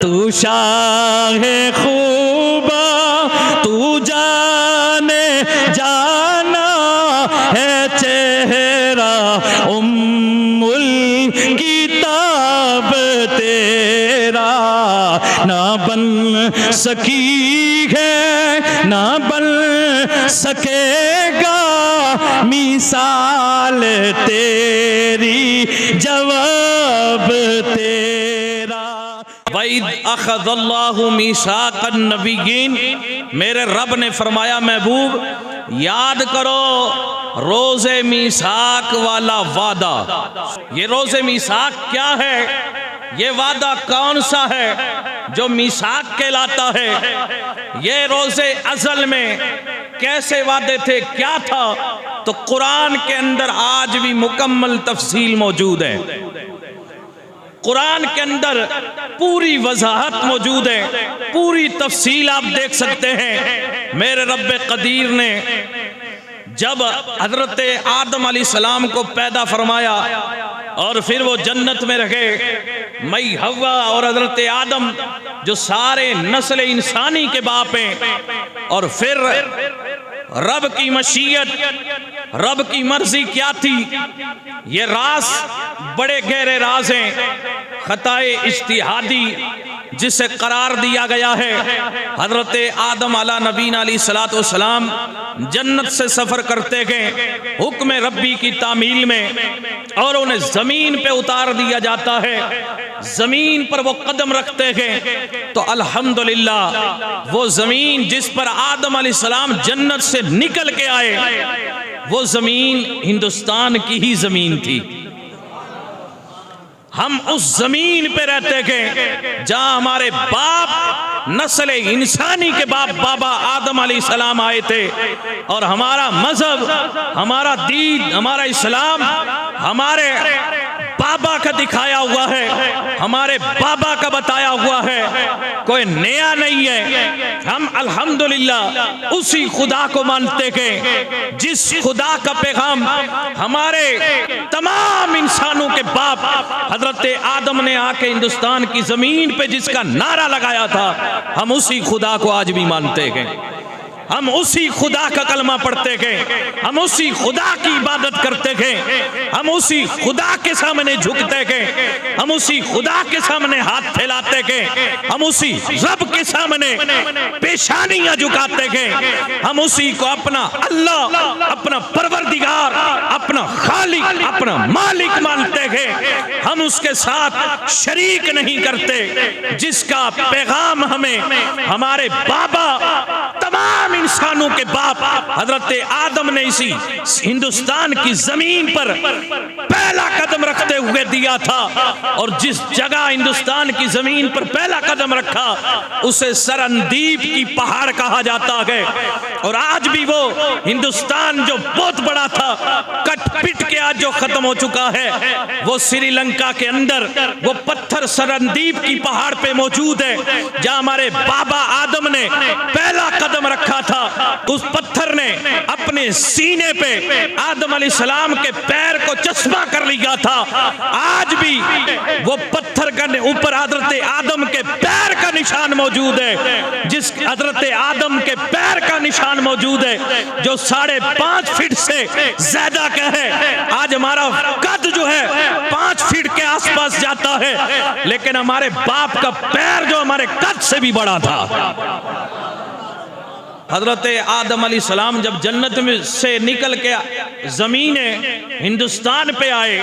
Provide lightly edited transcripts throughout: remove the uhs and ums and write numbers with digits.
तू शाहे खूबा तू जाने जाना है चेहरा उम्मुल किताब तेरा ना बन सकी है ना बन सकेगा मिसाल तेरी जवाब तेरा। वईद अख़ज़ल्लाहु मीसाक़न नबिय्यीन, मेरे रब ने फरमाया महबूब याद करो रोज़े मीसाक वाला वादा। ये रोज़े मीसाक क्या है? ये वादा कौन सा है जो मीसाक कहलाता है? ये रोज़े अज़ल में कैसे वादे थे, क्या था? तो कुरान के अंदर आज भी मुकम्मल तफसील मौजूद है। कुरान के अंदर पूरी वजाहत मौजूद है, पूरी तफसील आप देख सकते हैं। मेरे रब कदीर ने जब हजरत आदम अलैहिस्सलाम को पैदा फरमाया और फिर वो जन्नत में रखे, मई हव्वा और हजरत आदम जो सारे नस्ल इंसानी के बाप हैं, और फिर रब की मशीयत, रब की मर्जी क्या थी, ये राज बड़े गहरे राज हैं। खताए इज्तिहादी जिसे करार दिया गया है, हजरत आदम अला नबीना अलैहिस्सलातु वस्सलाम जन्नत से सफर करते गए हुक्म रब्बी की तामील में, और उन्हें जमीन पे उतार दिया जाता है। जमीन पर वो कदम रखते गए तो अल्हम्दुलिल्लाह वो जमीन जिस पर आदम अलैहिस्सलाम जन्नत से निकल के आए, वो जमीन हिंदुस्तान की ही जमीन थी। हम उस जमीन पे रहते गए जहां हमारे बाप नस्ल इंसानी के बाप बाबा आदम अलैहिस्सलाम आए थे, और हमारा मजहब, हमारा दीन, हमारा इस्लाम हमारे बाबा का दिखाया हुआ है, हमारे बाबा का बताया हुआ है, कोई नया नहीं है। हम अल्हम्दुलिल्लाह उसी खुदा को मानते हैं जिस खुदा का पैगाम हमारे तमाम इंसानों के बाप हजरत आदम ने आके हिंदुस्तान की जमीन पे जिसका नारा लगाया था, हम उसी खुदा को आज भी मानते हैं। हम उसी खुदा का कलमा पढ़ते गए, हम उसी खुदा की इबादत करते गए, हम उसी खुदा के सामने झुकते गए, हम उसी खुदा के सामने हाथ फैलाते गए, हम उसी रब के सामने पेशानियां झुकाते गए, हम उसी को अपना अल्लाह, अपना परवरदिगार, अपना खालिक, अपना मालिक मानते गए। हम उसके साथ शरीक नहीं करते। जिसका पैगाम हमें हमारे बाबा तमाम इंसानों के बाप हजरत आदम ने इसी हिंदुस्तान की जमीन पर पहला कदम रखते हुए दिया था, और जिस जगह हिंदुस्तान की जमीन पर पहला कदम रखा उसे सरनदीप की पहाड़ कहा जाता है। और आज भी वो हिंदुस्तान जो बहुत बड़ा था, कट पिट के आज जो खत्म हो चुका है, वो श्रीलंका के अंदर वो पत्थर सरनदीप की पहाड़ पे मौजूद है, जहां हमारे बाबा आदम ने पहला कदम रखा था। उस पत्थर ने अपने सीने पे आदम अलैहिस्सलाम के पैर को चश्मा कर लिया था। आज भी वो पत्थर के ऊपर हजरत आदम के पैर का निशान मौजूद है, जिस हजरत आदम के पैर का निशान मौजूद है जो 5.5 फीट से ज्यादा का है। आज हमारा कद जो है 5 फीट के आसपास जाता है, लेकिन हमारे बाप का पैर जो हमारे कद से भी बड़ा था। हजरत आदम अलैहिस्सलाम जब जन्नत में से निकल के जमीन हिंदुस्तान पे आए,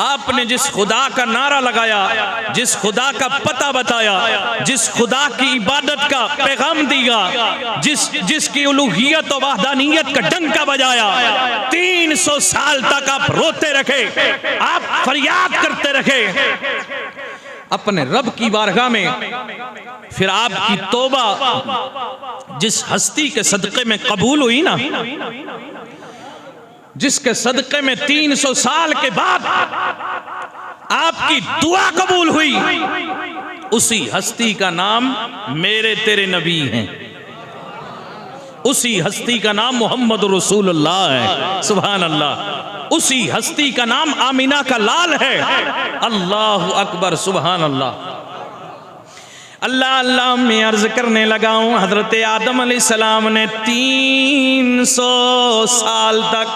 आपने जिस खुदा का नारा लगाया, जिस खुदा का पता बताया, जिस खुदा की इबादत का पैगाम दिया, जिसकी उलूहियत और वहदानियत का डंका बजाया, 300 साल तक आप रोते रखे, आप फरियाद करते रखे अपने रब की बारगाह में। फिर आपकी तौबा जिस हस्ती के सदक़े में कबूल हुई ना, जिसके सदक़े में 300 साल के बाद आपकी दुआ कबूल हुई, उसी हस्ती का नाम मेरे तेरे नबी हैं। उसी हस्ती का नाम मोहम्मद रसूलुल्लाह है। सुभान अल्लाह। उसी हस्ती का नाम आमिना का लाल है। अल्लाह अकबर, सुभान अल्लाह। अल्लाह अल्लाह मैं अर्ज करने लगा हूँ, हजरत आदम अलैहिस्सलाम ने 300 साल तक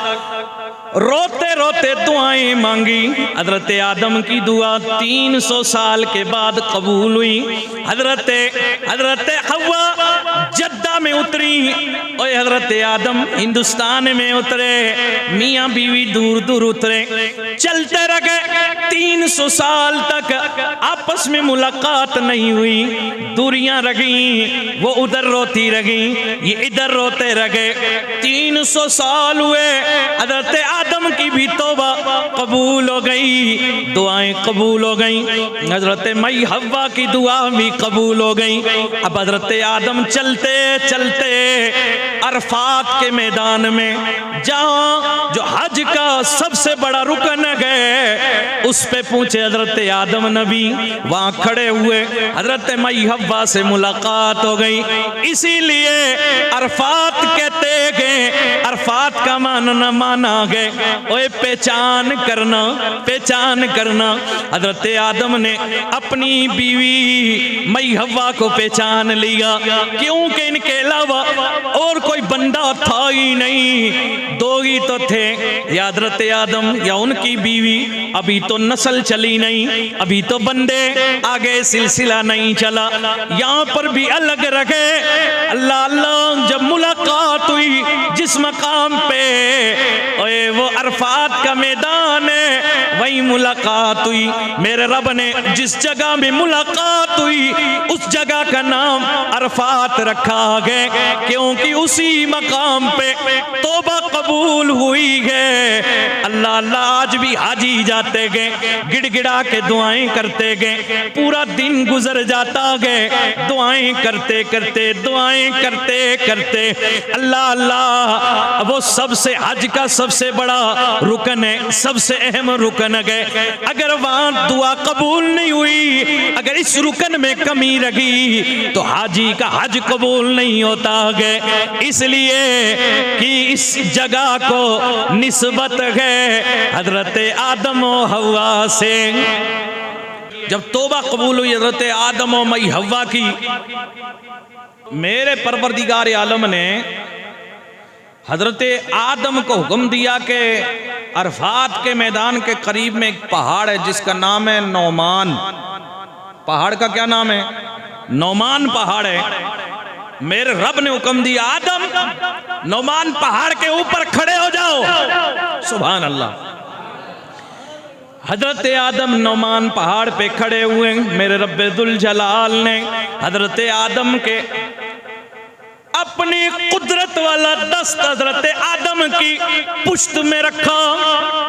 रोते रोते दुआएं मांगी। हजरत आदम की दुआ 300 साल के बाद कबूल हुई। हजरत हव्वा जद्दा में उतरी और हजरत आदम हिंदुस्तान में उतरे, मियाँ बीवी दूर दूर उतरे, चलते रहे। 300 साल तक आपस में मुलाकात नहीं हुई, दूरियां रही, वो उधर रोती रही, ये इधर रोते रहे। 300 साल हुए, हजरत आदम की भी तौबा कबूल हो गई, दुआएं कबूल हो गई, हजरत मई हव्वा की दुआ भी कबूल हो गई। अब हजरत आदम चलते चलते अरफात के मैदान में, जहाँ जो हज का सबसे बड़ा रुकन है, उस पे पूछे हजरत आदम नबी, वहाँ खड़े हुए, हजरत मई हव्वा से मुलाकात हो गई। इसीलिए अरफात कहते गए, अरफात का माना गए, ओए पहचान करना, पहचान करना। हजरत आदम ने अपनी बीवी मई हव्वा को पहचान लिया, क्योंकि इनके अलावा और कोई बंदा था ही नहीं, दो ही तो थे, या हजरत आदम या उनकी बीवी। अभी तो नस्ल चली नहीं, अभी तो बंदे आगे सिलसिला नहीं चला, यहाँ पर भी अलग रखे। अल्लाह अल्लाह जब मुलाकात हुई जिस मकाम पे, ओए वो अरफात का मैदान है, वही मुलाकात हुई। मेरे रब ने जिस जगह में मुलाकात हुई उस जगह का नाम अरफात रखा है, क्योंकि उसी मकाम पे तौबा कबूल हुई है। अल्लाह अल्लाह आज भी हाजी जाते गए, गिड़गिड़ा के दुआएं करते गए, पूरा दिन गुजर जाता गए, दुआएं करते करते, दुआएं करते करते। अल्लाह अल्लाह वो सबसे हज का सबसे बड़ा रुकन है, सबसे अहम रुकन है। अगर वहां दुआ कबूल नहीं हुई, अगर इस रुकन में कमी रही, तो हाजी का हज कबूल नहीं होता है। इसलिए कि इस जगह को निस्बत है हजरत आदम और हव्वा से। जब तौबा कबूल हुई हजरत आदम और मई हव्वा की, मेरे परवरदिगार आलम ने हजरत आदम को हुक्म दिया कि अरफात के मैदान के करीब में एक पहाड़ है जिसका नाम है नौमान। पहाड़ का क्या नाम है? नौमान पहाड़ है। मेरे रब ने हुक्म दिया, आदम नौमान पहाड़ के ऊपर खड़े हो जाओ। सुभान अल्लाह। हजरत आदम नौमान पहाड़ पे खड़े हुए। मेरे रब्बे दुल जलाल ने हजरत आदम के अपनी कुदरत वाला दस्त हजरत आदम की पुश्त में रखा,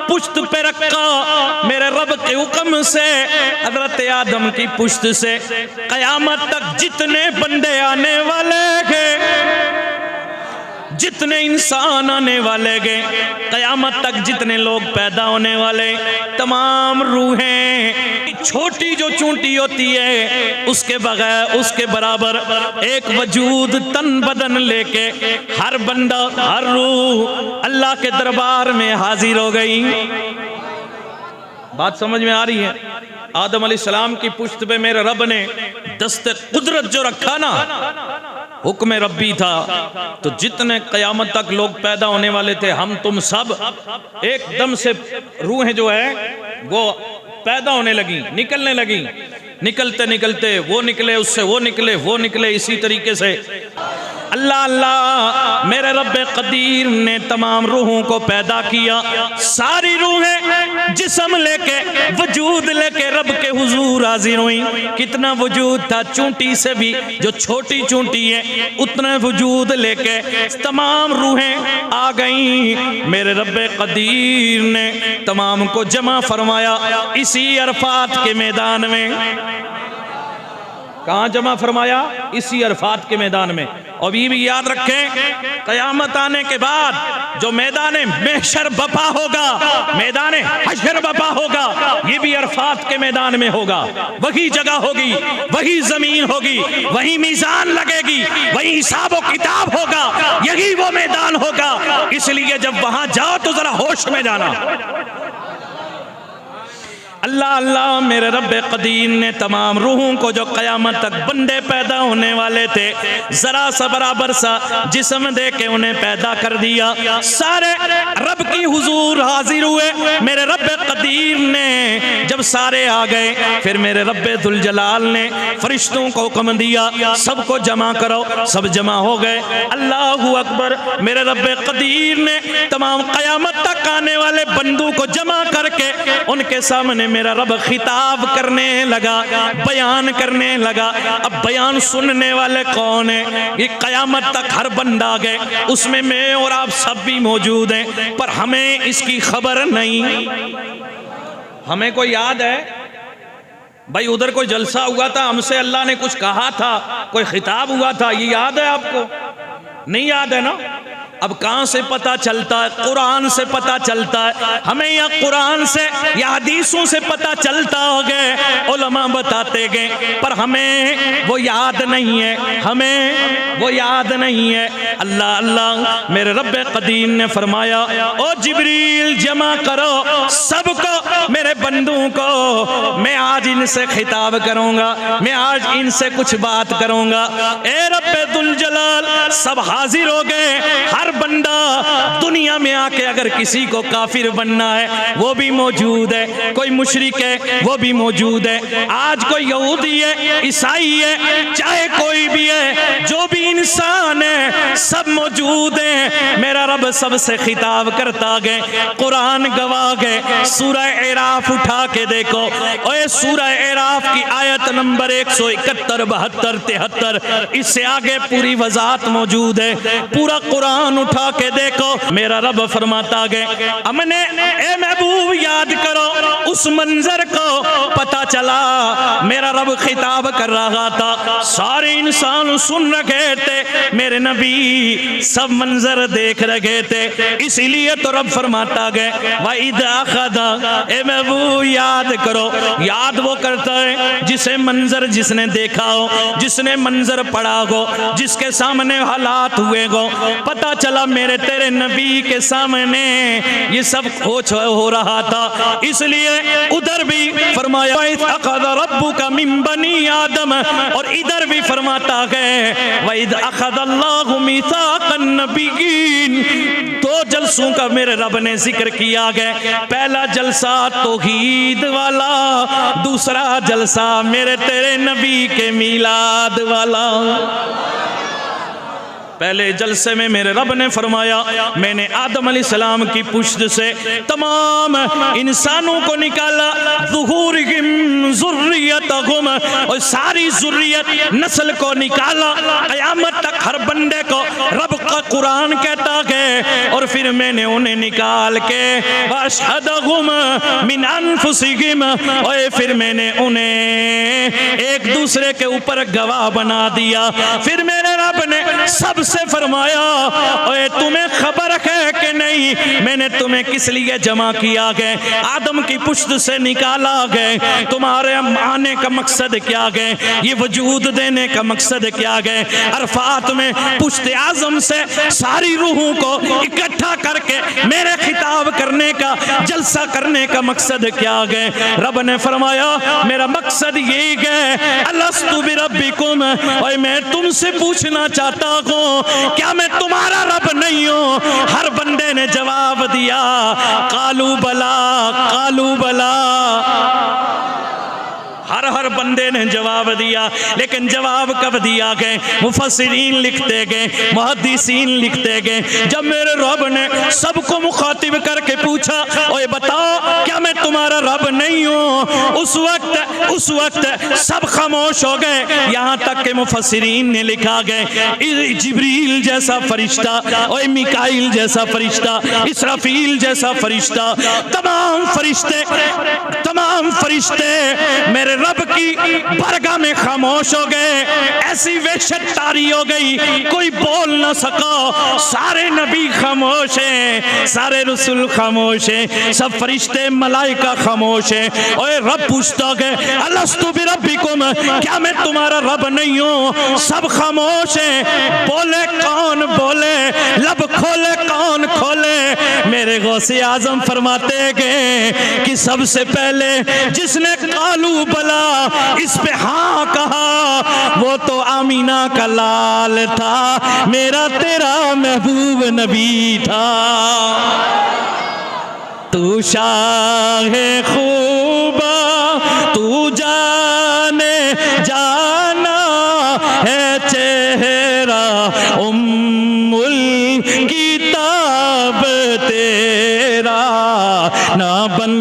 पुश्त पे रखा। मेरे रब के हुक्म से हजरत आदम की पुश्त से कयामत तक जितने बंदे आने वाले हैं, जितने इंसान आने वाले गए, कयामत तक जितने लोग पैदा होने वाले, तमाम रूहें, छोटी जो चूंटी होती है उसके बगैर, उसके बराबर एक वजूद तन बदन लेके हर बंदा, हर रूह अल्लाह के दरबार में हाजिर हो गई। बात समझ में आ रही है? आदम अलैहिस्सलाम की पुश्त पे मेरे रब ने दस्ते कुदरत जो रखा ना, हुक्म रब्बी था, तो जितने कयामत तक लोग पैदा होने वाले थे, हम तुम सब एकदम से रूहें जो है वो पैदा होने लगी, निकलने लगी। निकलते निकलते वो निकले, उससे वो निकले, वो निकले, इसी तरीके से अल्लाह अल्लाह मेरे रब्बे कदीर ने तमाम रूहों को पैदा किया। सारी रूहें जिस्म लेके, वजूद लेके रब के हुजूर हाजिर हुई। कितना वजूद था, चूंटी से भी जो छोटी चूंटी है उतना वजूद लेके तमाम रूहें आ गई। मेरे रब्बे कदीर ने तमाम को जमा फरमाया इसी अरफात के मैदान में। कहाँ जमा फरमाया? इसी अरफात के मैदान में। और ये भी याद रखें, कयामत आने के बाद जो मैदान महशर बपा होगा, मैदान हशर बपा होगा, ये भी अरफात के मैदान में होगा। वही जगह होगी, वही जमीन होगी, वही मीजान लगेगी, वही हिसाब व किताब होगा, यही वो मैदान होगा। इसलिए जब वहां जाओ तो जरा होश में जाना। अल्लाह अल्लाह मेरे रब कदीर ने तमाम रूहों को जो क़यामत तक बंदे पैदा होने वाले थे ज़रा सा बराबर सा जिस्म दे के उन्हें पैदा कर दिया। सारे रब की हुजूर हाजिर हुए। मेरे रब कदीर ने जब सारे आ गए फिर मेरे रब दुल जलाल ने फरिश्तों को हुक्म दिया सबको जमा करो। सब जमा हो गए। अल्लाहु अकबर। मेरे रब कदीर ने तमाम क़यामत तक आने वाले बंदों को जमा करके उनके सामने मेरा रब खिताब करने लगा, बयान करने लगा। अब बयान सुनने वाले कौन है? ये क़यामत तक हर बंदा आ गए, उसमें मैं और आप सब भी मौजूद हैं, पर हमें इसकी खबर नहीं। हमें कोई याद है भाई उधर कोई जलसा हुआ था, हमसे अल्लाह ने कुछ कहा था, कोई खिताब हुआ था, ये याद है आपको? नहीं याद है ना? अब कहां से पता चलता है? कुरान से पता चलता है। हमें या कुरान से या हदीसों से पता चलता हो गए, उलमा बताते गए, पर हमें वो याद नहीं है, हमें वो याद नहीं है। अल्लाह अल्लाह मेरे रब कदीर ने फरमाया ओ जिब्रील जमा करो सबको, मेरे बंदों को। मैं आज इनसे खिताब करूंगा, मैं आज इनसे कुछ बात करूंगा। ए रब दुल जलाल सब हाजिर हो गए। हर बंदा दुनिया में आके अगर किसी को काफिर बनना है वो भी मौजूद है, कोई मुशरिक है वो भी मौजूद है, आज कोई यहूदी है, ईसाई है, चाहे कोई भी है, जो भी इंसान है सब मौजूद है। मेरा रब सबसे खिताब करता गए, कुरान गवाह गए। सूरह एराफ उठा के देखो, और सूरह एराफ की आयत नंबर 171, 72, 73, इससे आगे पूरी वजाहत मौजूद है। पूरा कुरान उठा के देखो। मेरा रब फरमाता गए हमने ए महबूब याद करो उस मंजर को। पता चला मेरा रब खिताब कर रहा था, सारे इंसान सुन रहे थे, मेरे नबी सब मंजर देख रहे थे। इसीलिए तो रब फरमाता गए वइद अखदा, ए महबूब याद करो। याद वो करता है जिसे मंजर जिसने देखा हो, जिसने मंजर पढ़ा हो, जिसके सामने हालात हुए हो। पता चला मेरे तेरे नबी के सामने ये सब हो रहा था। इसलिए उधर भी फरमाया अखद रब्बुका मिन बनी आदम, और इधर भी फरमाता है वइद अखदल्लाहु मीसाकन नबिय्यीन। दो जलसों का मेरे रब ने जिक्र किया गया। पहला जलसा तौहीद वाला, दूसरा जलसा मेरे तेरे नबी के मीलाद वाला। पहले जलसे में मेरे रब ने फरमाया मैंने आदम अलैहिस्सलाम की पुश्त से तमाम इंसानों को निकाला, ज़ुहूरिहिम ज़ुर्रियतहुम, और सारी ज़ुर्रियत नस्ल को निकाला क़यामत तक हर बंदे को रब का कुरान कहता है। और फिर मैंने उन्हें निकाल के वअशहदहुम मिन अनफुसिहिम, और फिर मैंने उन्हें एक दूसरे के ऊपर गवाह बना दिया। फिर मेरे रब ने सबसे फरमाया ओए तुम्हें खबर है कि नहीं मैंने तुम्हें किस लिए जमा किया गए, आदम की पुश्त से निकाला गए, तुम्हारे आने का मकसद क्या गए, ये वजूद देने का मकसद क्या गए। अरफात में पुश्त आजम से सारी रूहों को इकट्ठा करके मेरे खिताब करने का, जलसा करने का मकसद क्या गए। रब ने फरमाया मेरा मकसद यही है अलस्तु बिरब्बिकुम, और मैं तुमसे पूछना चाहता हूँ क्या मैं तुम्हारा रब नहीं हूँ? हर बंदे ने जवाब दिया कालू बला, कालू बला। हर बंदे ने जवाब दिया, लेकिन जवाब कब दिया गए? मुफस्सिरीन लिखते गए, मुहद्दिसीन लिखते गए, जब मेरे रब ने सबको मुखातिब करके पूछा ओए बताओ क्या मैं तुम्हारा रब नहीं हूँ, उस वक्त सब खामोश हो गए। यहाँ तक के मुफस्सिरीन ने लिखा गए जिब्रील जैसा फरिश्ता, ओए मिकाईल जैसा फरिश्ता, इसराफील जैसा फरिश्ता, तमाम फरिश्ते मेरे रब रब की बरगाह में खामोश हो गए। ऐसी वहशत तारी हो गई, कोई बोल ना सका। सारे नबी खामोश हैं, सारे रसूल खामोश हैं, सब फरिश्ते मलाइका खामोश हैं। और रब पूछता है अलस्तु बिरब्बिकुम, क्या मैं तुम्हारा रब नहीं हूँ? सब खामोश हैं। बोले कौन बोले, लब खोले कौन खोले? मेरे गौसे आजम फरमाते हैं कि सबसे पहले जिसने कालू बला इस पे हाँ कहा वो तो आमीना का लाल था, मेरा तेरा महबूब नबी था। तू शाहे खूबा तू जाने जाना है, चेहरा उम्मुल किताब तेरा ना बन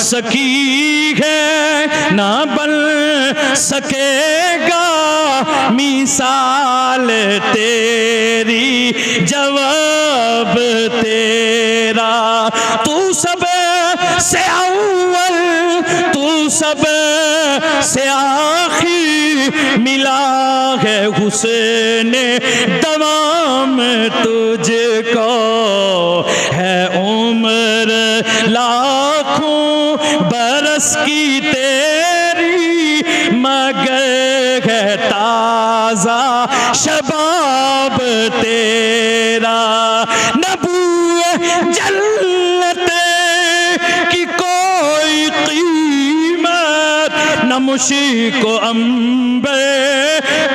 सकी है ना बन सकेगा मिसाल तेरी, जवाब तेरा। तू सब से अव्वल तू सब से आखिर, मिला है हुस्न तमाम तुझको, है उम्र लाखों बरस की तेरी, मगर है ताजा शबाब तेरा। नबूवत जन्नत की कोई कीमत, न मुश्क अंबर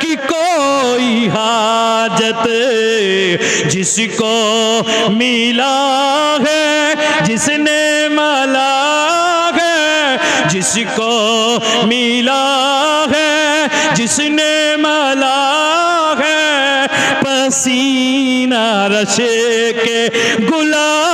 की कोई हाजत, जिसको मिला है जिसने मला है, जिसको मिला है जिसने मला है, पसीना रशे के गुलाब